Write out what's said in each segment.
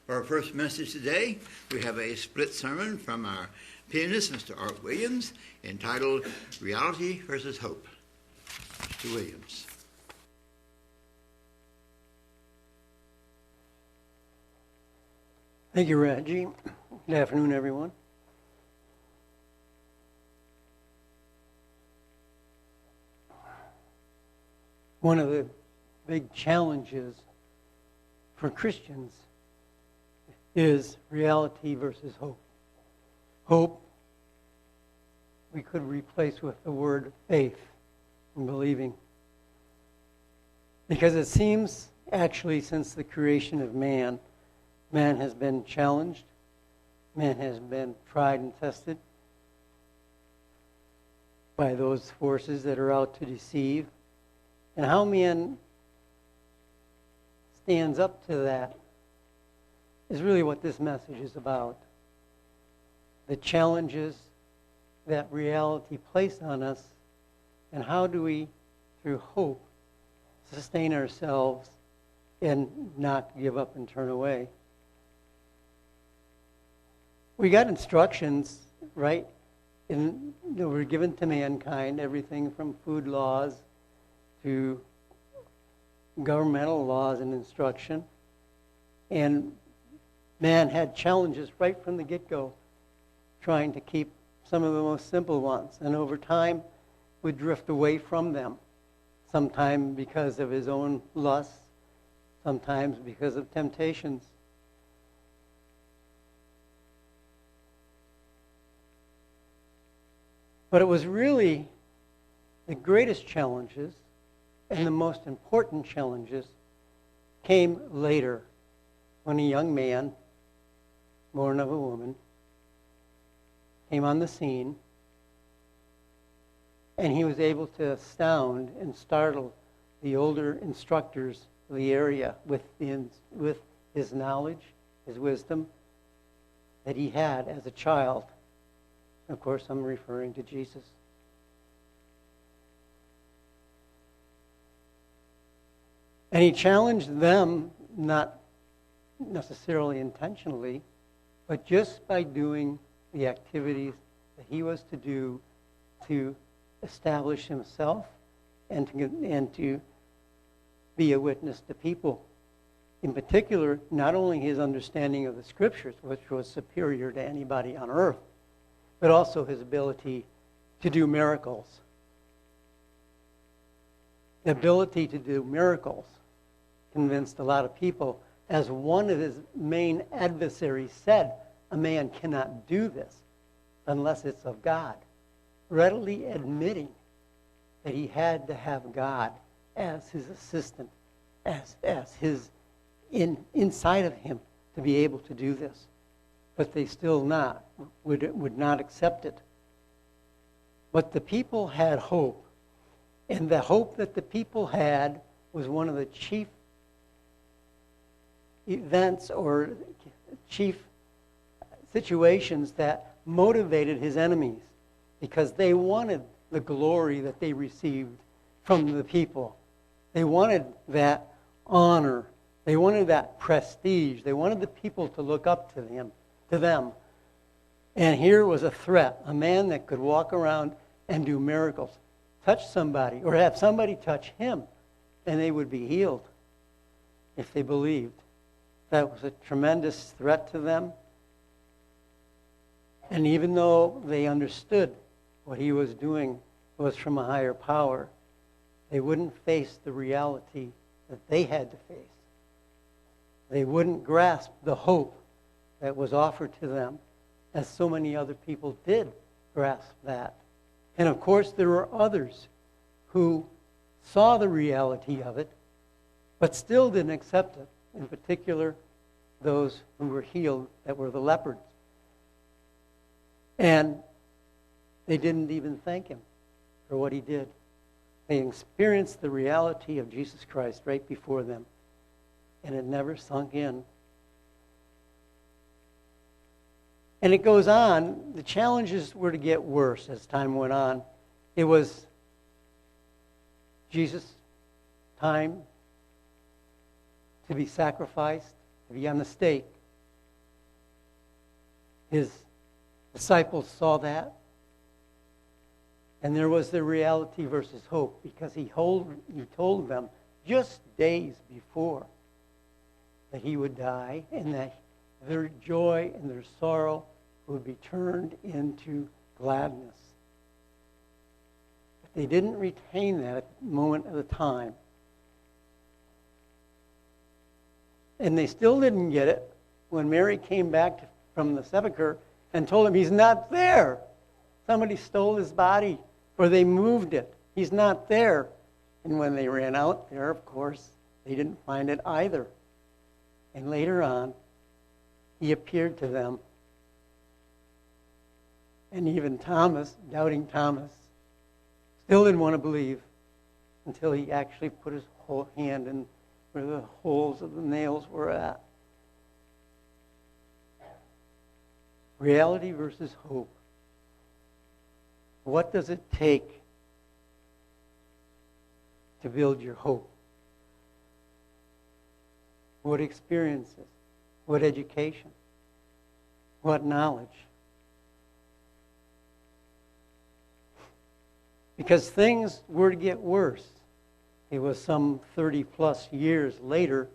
For our first message today, we have a split sermon from our pianist, Mr. Art Williams, entitled Reality versus Hope. Mr. Williams. Thank you, Reggie. Good afternoon, everyone. One of the big challenges for Christians is reality versus hope. Hope we could replace with the word faith and believing. Because it seems, actually, since the creation of man, man has been challenged, man has been tried and tested by those forces that are out to deceive. And how man stands up to that is really what this message is about. The challenges that reality placed on us, and how do we, through hope, sustain ourselves and not give up and turn away. We got instructions, right, that were given to mankind, everything from food laws to governmental laws and instruction. And man had challenges right from the get-go, trying to keep some of the most simple ones. And over time, would drift away from them, sometimes because of his own lusts, sometimes because of temptations. But it was really the greatest challenges and the most important challenges came later, when a young man, born of a woman, came on the scene, and he was able to astound and startle the older instructors of the area with his knowledge, his wisdom that he had as a child. Of course, I'm referring to Jesus. And he challenged them, not necessarily intentionally, but just by doing the activities that he was to do to establish himself and to be a witness to people. In particular, not only his understanding of the Scriptures, which was superior to anybody on earth, but also his ability to do miracles. The ability to do miracles convinced a lot of people, as one of his main adversaries said, a man cannot do this unless it's of God, readily admitting that he had to have God as his assistant, as his inside of him to be able to do this. But they still would not accept it. But the people had hope, and the hope that the people had was one of the chief events or chief situations that motivated his enemies, because they wanted the glory that they received from the people. They wanted that honor. They wanted that prestige. They wanted the people to look up to them. And here was a threat, a man that could walk around and do miracles, touch somebody, or have somebody touch him, and they would be healed if they believed. That was a tremendous threat to them. And even though they understood what he was doing was from a higher power, they wouldn't face the reality that they had to face. They wouldn't grasp the hope that was offered to them, as so many other people did grasp that. And of course, there were others who saw the reality of it, but still didn't accept it. In particular, those who were healed, that were the lepers. And they didn't even thank him for what he did. They experienced the reality of Jesus Christ right before them, and it never sunk in. And it goes on. The challenges were to get worse as time went on. It was Jesus' time to be sacrificed, to be on the stake, His disciples saw that. And there was the reality versus hope, because he told them just days before that he would die, and that their joy and their sorrow would be turned into gladness. But they didn't retain that at the moment of the time. And they still didn't get it when Mary came back from the sepulcher and told him he's not there. Somebody stole his body, or they moved it. He's not there. And when they ran out there, of course, they didn't find it either. And later on, he appeared to them. And even Thomas, doubting Thomas, still didn't want to believe until he actually put his whole hand in where the holes of the nails were at. Reality versus hope. What does it take to build your hope? What experiences? What education? What knowledge? Because things were to get worse. It was some 30 plus years later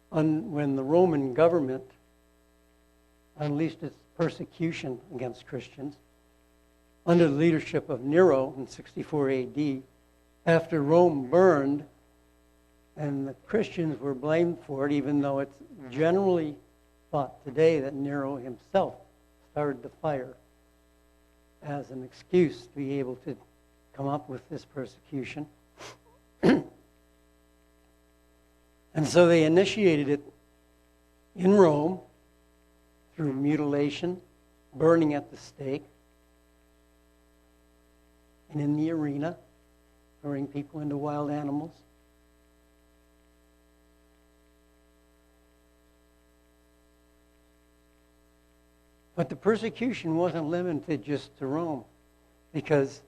when the Roman government unleashed its persecution against Christians under the leadership of Nero in 64 AD, after Rome burned, and the Christians were blamed for it, even though it's generally thought today that Nero himself started the fire as an excuse to be able to come up with this persecution. And so they initiated it in Rome through mutilation, burning at the stake, and in the arena, turning people into wild animals. But the persecution wasn't limited just to Rome, because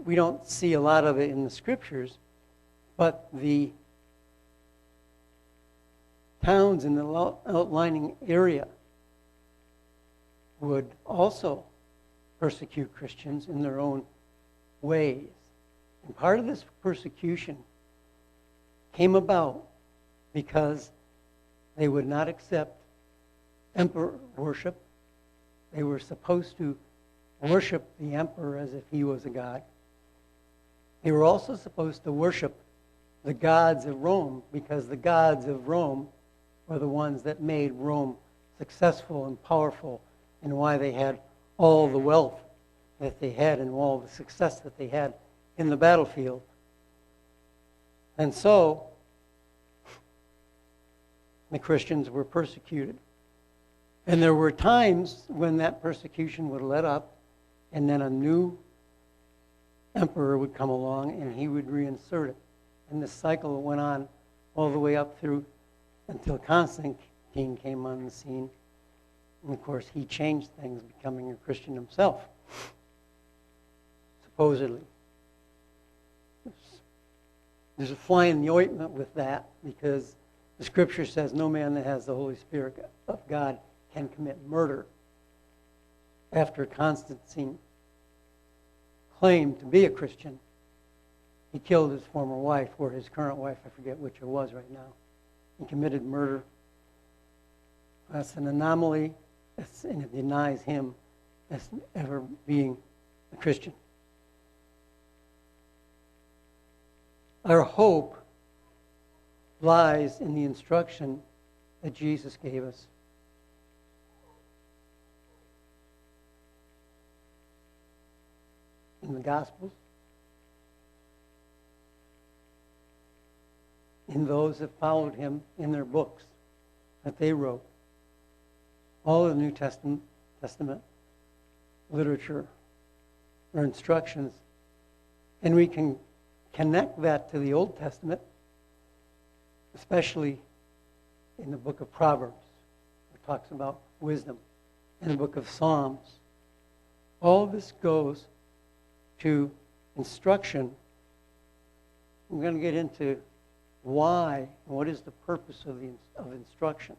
we don't see a lot of it in the scriptures, but the towns in the outlying area would also persecute Christians in their own ways. And part of this persecution came about because they would not accept emperor worship. They were supposed to worship the emperor as if he was a god. They were also supposed to worship the gods of Rome, because the gods of Rome were the ones that made Rome successful and powerful, and why they had all the wealth that they had and all the success that they had in the battlefield. And so the Christians were persecuted. And there were times when that persecution would let up, and then a new emperor would come along and he would reinsert it. And this cycle went on all the way up through until Constantine came on the scene. And of course, he changed things, becoming a Christian himself, supposedly. There's a fly in the ointment with that, because the scripture says no man that has the Holy Spirit of God can commit murder. After Constantine claimed to be a Christian, he killed his former wife, or his current wife, I forget which it was right now. He committed murder. That's an anomaly, and it denies him as ever being a Christian. Our hope lies in the instruction that Jesus gave us. In the Gospels, in those that followed him in their books that they wrote, all of the New Testament literature or instructions, and we can connect that to the Old Testament, especially in the book of Proverbs, it talks about wisdom, in the book of Psalms. All of this goes to instruction. We're going to get into why and what is the purpose of instruction.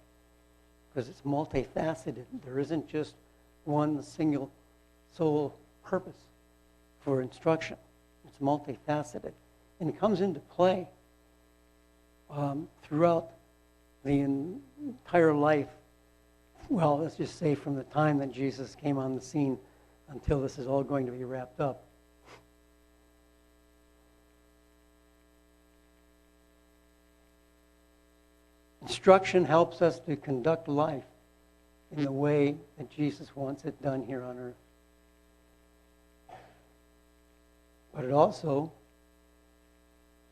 because it's multifaceted. There isn't just one single sole purpose for instruction. It's multifaceted. And it comes into play throughout the entire life. Well, let's just say from the time that Jesus came on the scene until this is all going to be wrapped up. Instruction helps us to conduct life in the way that Jesus wants it done here on earth. But it also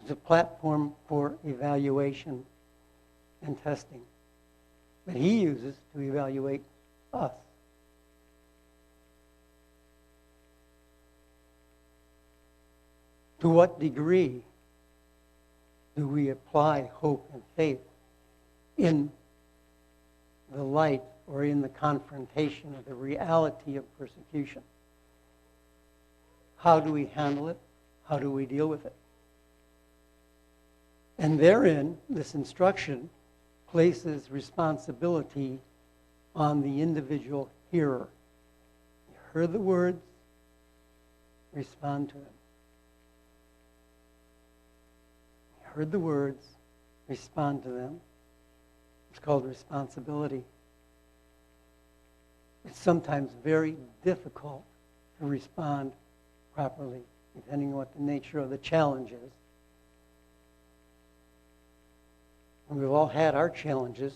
is a platform for evaluation and testing that he uses to evaluate us. To what degree do we apply hope and faith in the light or in the confrontation of the reality of persecution? How do we handle it? How do we deal with it? And therein, this instruction places responsibility on the individual hearer. You heard the words, respond to them. You heard the words, respond to them. It's called responsibility. It's sometimes very difficult to respond properly, depending on what the nature of the challenge is. And we've all had our challenges.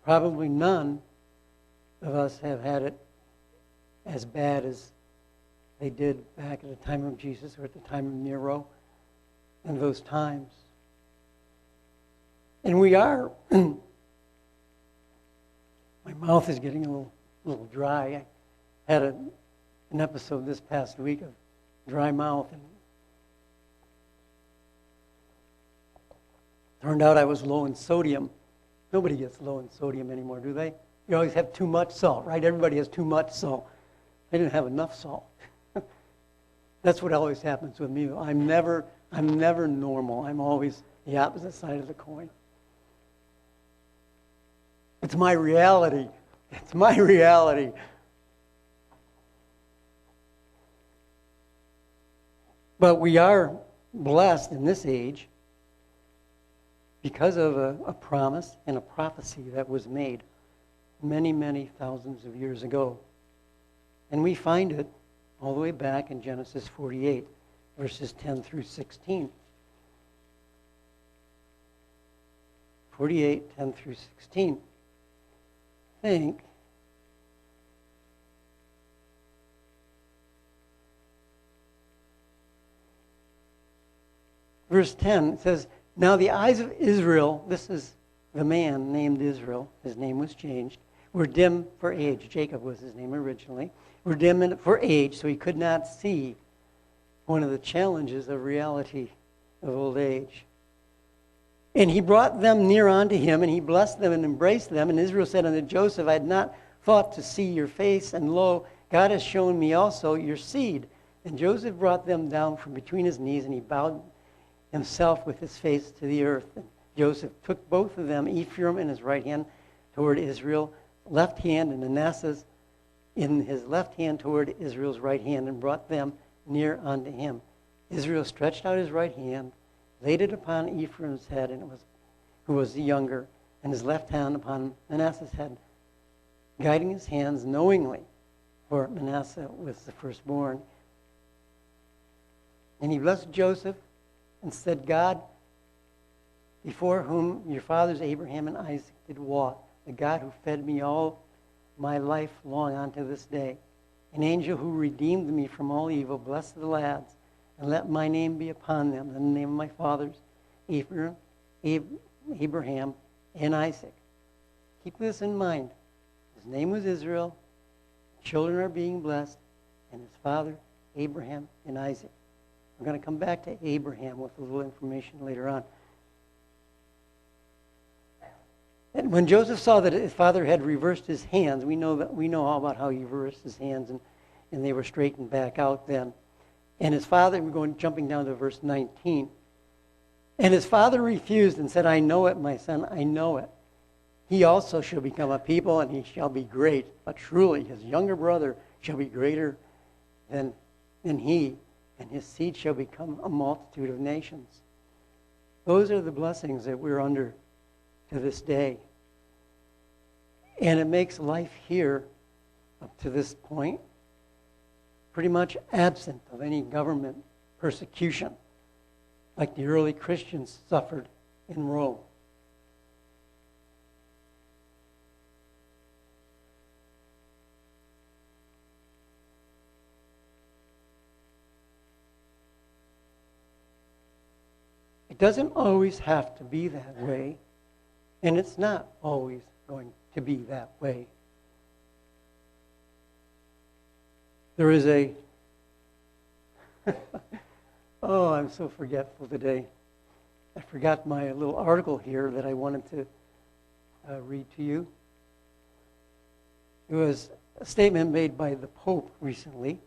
Probably none of us have had it as bad as they did back at the time of Jesus or at the time of Nero and those times. And we are, my mouth is getting a little dry. I had an episode this past week of dry mouth, and turned out I was low in sodium. Nobody gets low in sodium anymore, do they? You always have too much salt, right? Everybody has too much salt. I didn't have enough salt. That's what always happens with me. I'm never normal. I'm always the opposite side of the coin. It's my reality. It's my reality. But we are blessed in this age because of a promise and a prophecy that was made many, many thousands of years ago. And we find it all the way back in Genesis 48, verses 10 through 16. 48, 10 through 16. I think verse 10 says, "Now the eyes of Israel," this is the man named Israel, his name was changed, "were dim for age." Jacob was his name originally. "Were dim for age," so he could not see one of the challenges of reality of old age. "And he brought them near unto him, and he blessed them and embraced them. And Israel said unto Joseph, I had not thought to see your face, and lo, God has shown me also your seed. And Joseph brought them down from between his knees, and he bowed himself with his face to the earth. And Joseph took both of them, Ephraim in his right hand toward Israel, left hand, and Manasseh in his left hand toward Israel's right hand, and brought them near unto him. Israel stretched out his right hand, laid it upon Ephraim's head, and who was the younger, and his left hand upon Manasseh's head, guiding his hands knowingly, for Manasseh was the firstborn. And he blessed Joseph and said, God, before whom your fathers Abraham and Isaac did walk, the God who fed me all my life long unto this day, an angel who redeemed me from all evil, bless the lads, and let my name be upon them, and the name of my fathers, Abraham, and Isaac. Keep this in mind. His name was Israel, children are being blessed, and his father, Abraham, and Isaac. We're going to come back to Abraham with a little information later on. And when Joseph saw that his father had reversed his hands, we know all about how he reversed his hands, and they were straightened back out then. And his father, jumping down to verse 19. And his father refused and said, I know it, my son, I know it. He also shall become a people, and he shall be great. But truly his younger brother shall be greater than he, and his seed shall become a multitude of nations. Those are the blessings that we're under to this day. And it makes life here, up to this point, pretty much absent of any government persecution, like the early Christians suffered in Rome. It doesn't always have to be that way, and it's not always going to be that way. There is a... Oh, I'm so forgetful today. I forgot my little article here that I wanted to read to you. It was a statement made by the Pope recently,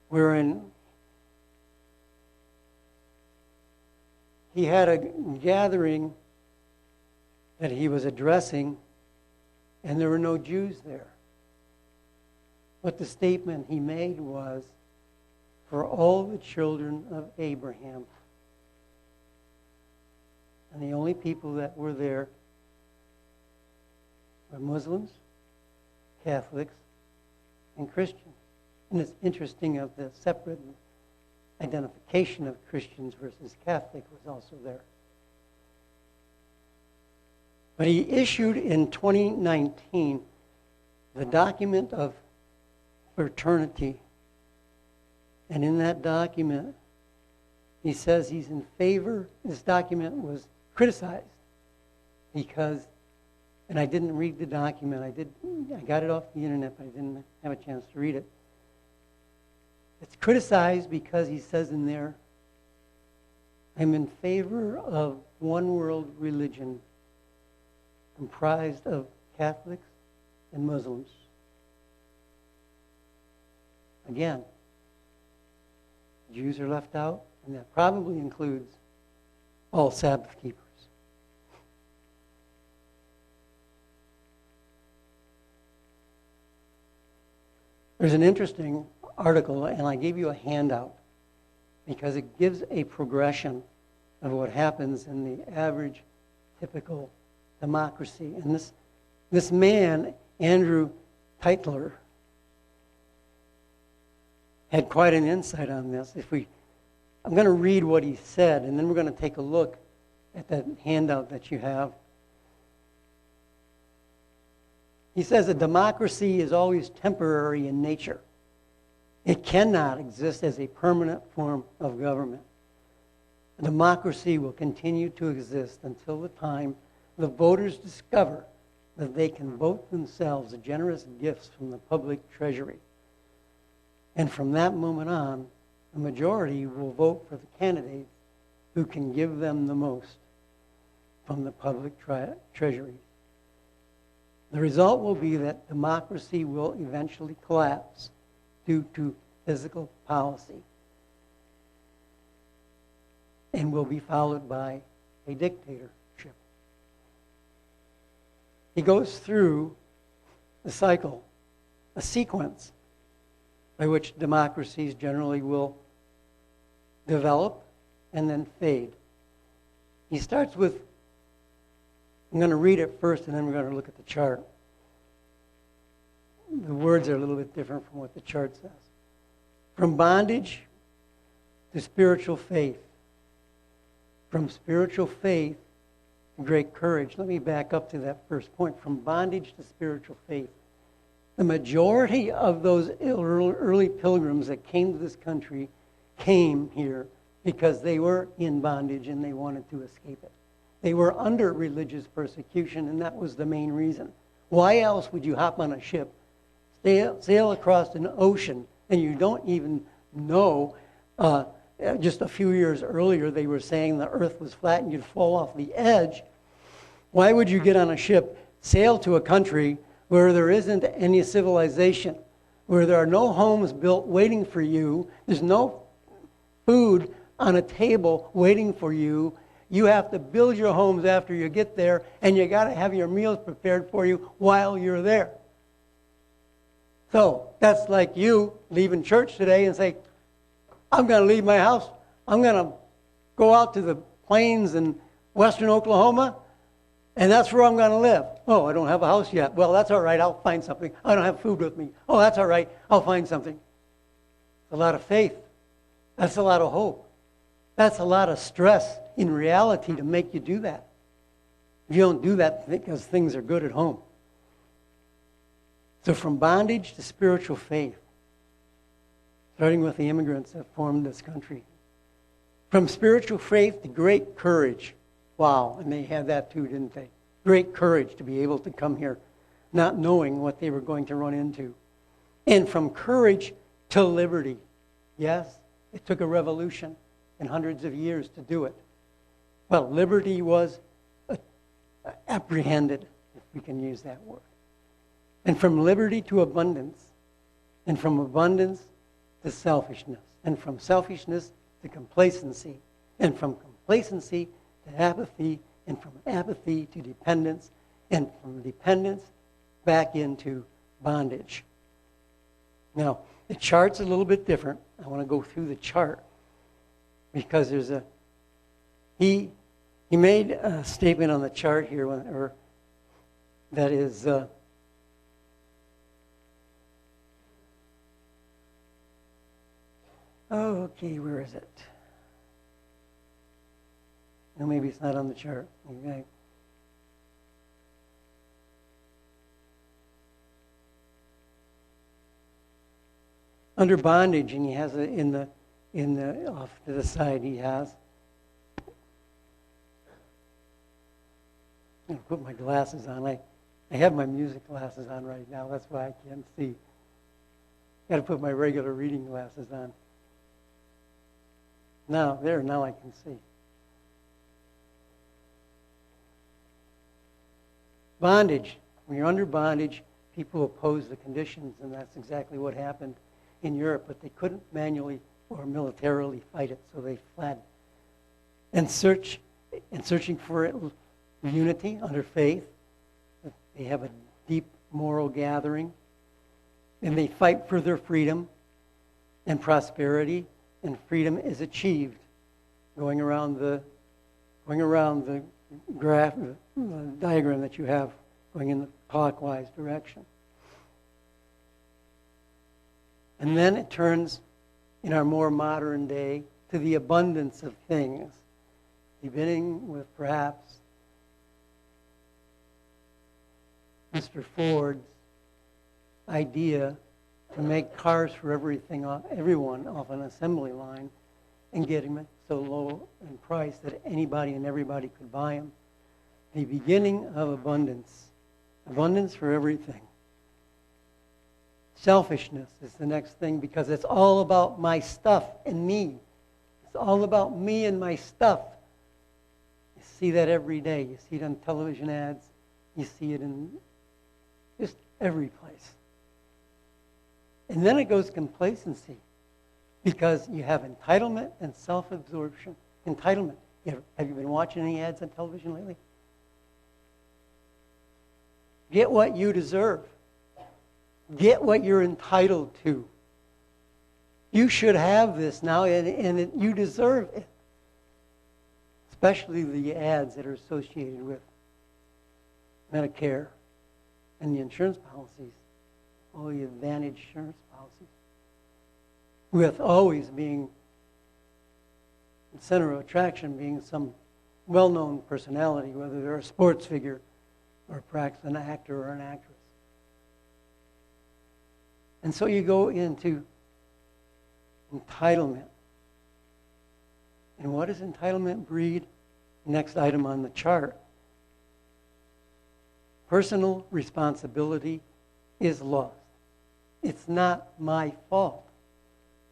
wherein he had a gathering that he was addressing, and there were no Jews there. But the statement he made was, for all the children of Abraham. And the only people that were there were Muslims, Catholics, and Christians. And it's interesting of the separate identification of Christians versus Catholic was also there. But he issued in 2019 the document of fraternity. And in that document, he says he's in favor. This document was criticized because, and I didn't read the document. I got it off the internet, but I didn't have a chance to read it. It's criticized because he says in there, I'm in favor of one world religion comprised of Catholics and Muslims. Again, Jews are left out, and that probably includes all Sabbath keepers. There's an interesting article, and I gave you a handout because it gives a progression of what happens in the average, typical democracy. And this man, Andrew Tytler, had quite an insight on this. I'm going to read what he said, and then we're going to take a look at that handout that you have. He says a democracy is always temporary in nature. It cannot exist as a permanent form of government. A democracy will continue to exist until the time the voters discover that they can vote themselves generous gifts from the public treasury. And from that moment on, the majority will vote for the candidates who can give them the most from the public treasury. The result will be that democracy will eventually collapse due to physical policy and will be followed by a dictatorship. He goes through a cycle, a sequence by which democracies generally will develop and then fade. He starts with, I'm going to read it first and then we're going to look at the chart. The words are a little bit different from what the chart says. From bondage to spiritual faith. From spiritual faith to great courage. Let me back up to that first point. From bondage to spiritual faith. The majority of those early pilgrims that came to this country came here because they were in bondage and they wanted to escape it. They were under religious persecution, and that was the main reason. Why else would you hop on a ship, sail across an ocean, and you don't even know, just a few years earlier they were saying the earth was flat and you'd fall off the edge. Why would you get on a ship, sail to a country where there isn't any civilization, where there are no homes built waiting for you, there's no food on a table waiting for you, You have to build your homes after you get there, and you got to have your meals prepared for you while you're there. So that's like you leaving church today and say, I'm going to leave my house. I'm going to go out to the plains in western Oklahoma, and that's where I'm going to live. Oh, I don't have a house yet. Well, that's all right. I'll find something. I don't have food with me. Oh, that's all right. I'll find something. It's a lot of faith. That's a lot of hope. That's a lot of stress in reality to make you do that. You don't do that because things are good at home. So from bondage to spiritual faith, starting with the immigrants that formed this country. From spiritual faith to great courage. Wow, and they had that too, didn't they? Great courage to be able to come here, not knowing what they were going to run into. And from courage to liberty. Yes, it took a revolution and hundreds of years to do it. Well, liberty was apprehended, if we can use that word. And from liberty to abundance, and from abundance to selfishness, and from selfishness to complacency, and from complacency to apathy, and from apathy to dependence, and from dependence back into bondage. Now, the chart's a little bit different. I want to go through the chart because there's a he made a statement on the chart here, that is okay, where is it? No, maybe it's not on the chart. Okay. Under bondage, and he has it in the off to the side. He has. I'm going to put my glasses on. I have my music glasses on right now. That's why I can't see. Got to put my regular reading glasses on. Now I can see. Bondage. When you're under bondage, people oppose the conditions, and that's exactly what happened in Europe, but they couldn't manually or militarily fight it, so they fled. And searching for unity under faith, they have a deep moral gathering, and they fight for their freedom and prosperity, and freedom is achieved going around the graph, the diagram that you have going in the clockwise direction. And then it turns in our more modern day to the abundance of things, beginning with perhaps Mr. Ford's idea to make cars for everyone off an assembly line and getting them so low in price that anybody and everybody could buy them. The beginning of abundance. Abundance for everything. Selfishness is the next thing because it's all about my stuff and me. It's all about me and my stuff. You see that every day. You see it on television ads. You see it in just every place. And then it goes complacency because you have entitlement and self-absorption. Entitlement. Have you been watching any ads on television lately? Get what you deserve. Get what you're entitled to. You should have this now, and you deserve it. Especially the ads that are associated with Medicare and the insurance policies, all the Advantage insurance policies, with always being the center of attraction being some well-known personality, whether they're a sports figure or perhaps an actor or an actress. And so you go into entitlement. And what does entitlement breed? Next item on the chart. Personal responsibility is lost. It's not my fault.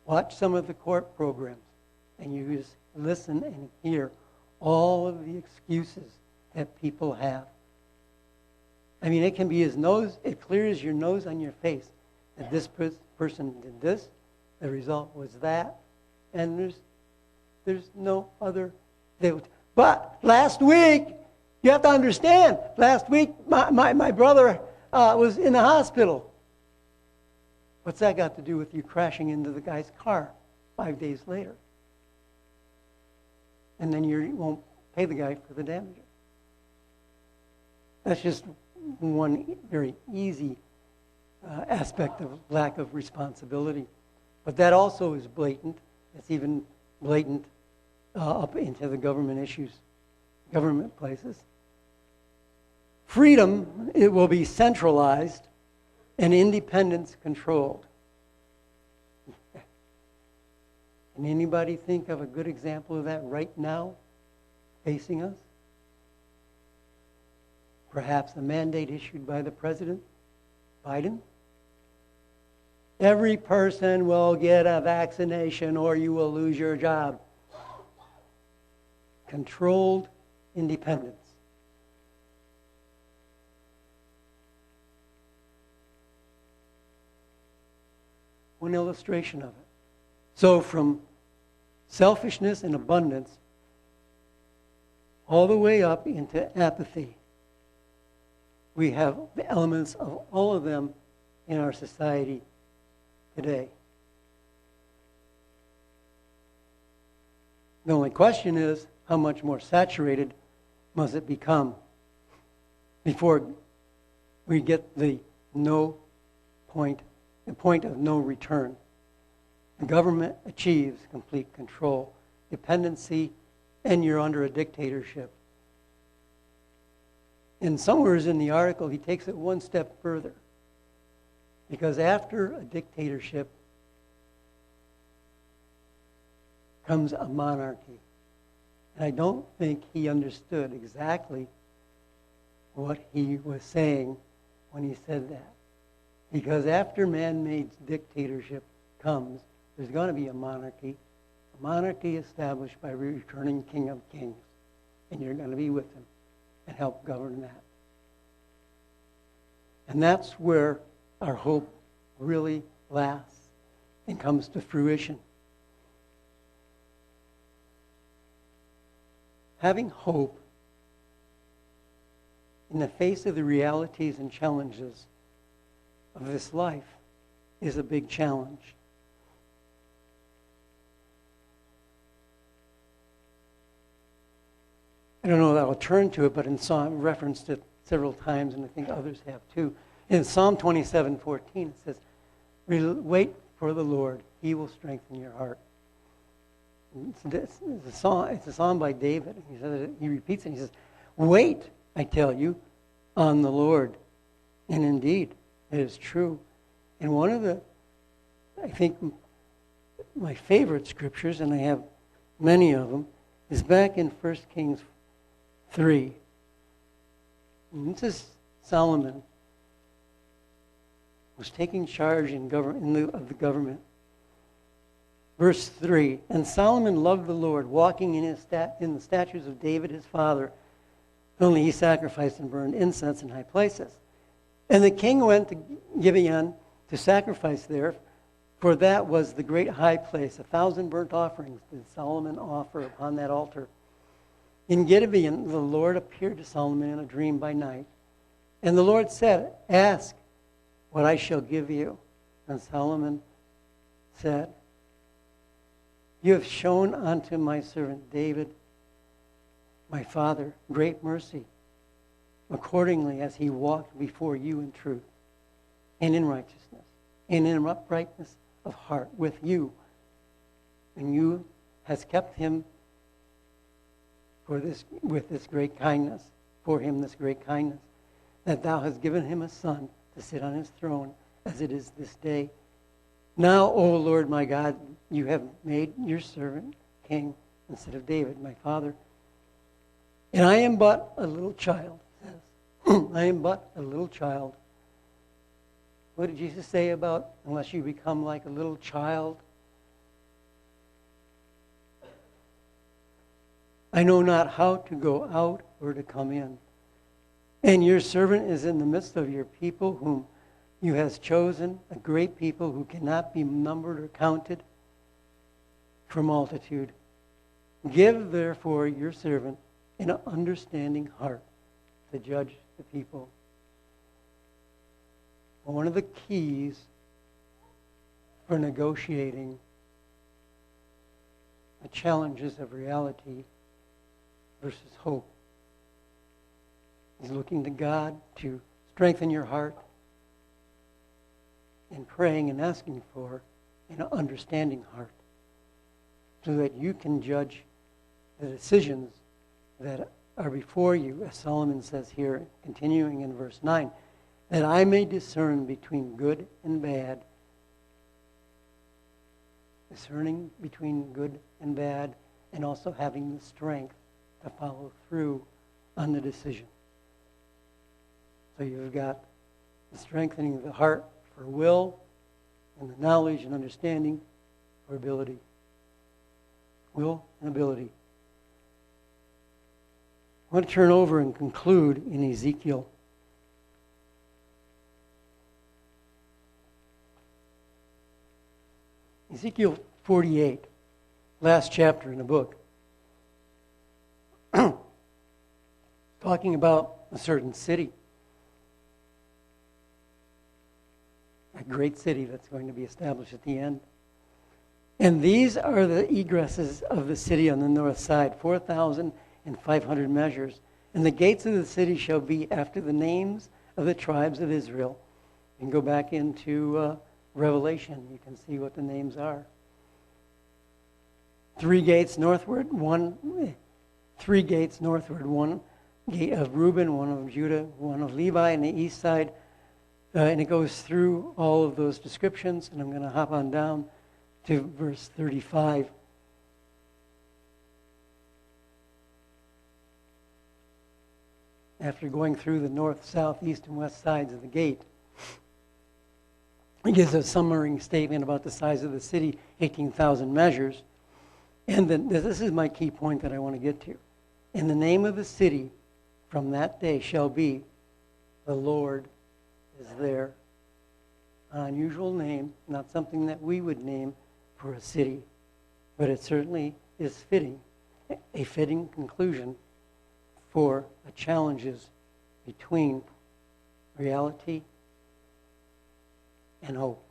Watch some of the court programs, and you just listen and hear all of the excuses that people have. I mean, it can be as clear as your nose on your face that this person did this, the result was that, and there's no other. But last week, you have to understand, last week my brother was in the hospital. What's that got to do with you crashing into the guy's car 5 days later? And then you won't pay the guy for the damages. That's just one very easy aspect of lack of responsibility. But that also is blatant. It's even blatant up into the government issues, government places. Freedom, it will be centralized and independence controlled. Can anybody think of a good example of that right now facing us? Perhaps a mandate issued by the President, Biden? Every person will get a vaccination or you will lose your job. Controlled independence. One illustration of it. So from selfishness and abundance all the way up into apathy, we have the elements of all of them in our society today. The only question is, how much more saturated must it become before we get the point of no return? The government achieves complete control, dependency, and you're under a dictatorship. And somewhere in the article, he takes it one step further. Because after a dictatorship comes a monarchy. And I don't think he understood exactly what he was saying when he said that. Because after man-made dictatorship comes, there's going to be a monarchy established by a returning King of Kings. And you're going to be with him and help govern that. And that's where our hope really lasts and comes to fruition. Having hope in the face of the realities and challenges of this life is a big challenge. I don't know that I'll turn to it, but in Psalm, I referenced it several times, and I think others have too. In Psalm 27:14, it says, "Wait for the Lord; He will strengthen your heart." It's a song by David. He repeats it. He says, "Wait, I tell you, on the Lord." And indeed, it is true. And one of the, I think, my favorite scriptures, and I have many of them, is back in 1 Kings 3. And this is Solomon was taking charge of the government. Verse 3, "And Solomon loved the Lord, walking in the statutes of David his father. Only he sacrificed and burned incense in high places. And the king went to Gibeon to sacrifice there, for that was the great high place. 1,000 burnt offerings did Solomon offer upon that altar. In Gibeon, the Lord appeared to Solomon in a dream by night. And the Lord said, 'Ask what I shall give you.' And Solomon said, 'You have shown unto my servant David, my father, great mercy, accordingly as he walked before you in truth and in righteousness and in uprightness of heart with you. And you has kept him for this great kindness, that thou hast given him a son to sit on his throne as it is this day. Now, O Lord my God, you have made your servant king instead of David, my father. And I am but a little child," it says. "I am but a little child." What did Jesus say about unless you become like a little child? "I know not how to go out or to come in. And your servant is in the midst of your people whom you has chosen, a great people who cannot be numbered or counted for multitude. Give therefore your servant and an understanding heart to judge the people. One of the keys for negotiating the challenges of reality versus hope is looking to God to strengthen your heart and praying and asking for an understanding heart so that you can judge the decisions that are before you, as Solomon says here, continuing in verse 9, that I may discern between good and bad. Discerning between good and bad, and also having the strength to follow through on the decision. So you've got the strengthening of the heart for will, and the knowledge and understanding for ability. Will and ability. I want to turn over and conclude in Ezekiel. Ezekiel 48, last chapter in the book, talking about a certain city, a great city that's going to be established at the end. And these are the egresses of the city on the north side, 4,500 measures. And the gates of the city shall be after the names of the tribes of Israel. You can go back into Revelation. You can see what the names are. 3 gates northward, 3 gates northward, 1 gate of Reuben, 1 of Judah, 1 of Levi on the east side. And it goes through all of those descriptions, and I'm going to hop on down to verse 35. After going through the north, south, east, and west sides of the gate, it gives a summary statement about the size of the city, 18,000 measures. And then this is my key point that I want to get to. And the name of the city from that day shall be, the Lord is there. An unusual name, not something that we would name for a city, but it certainly is fitting, a fitting conclusion for the challenges between reality and hope.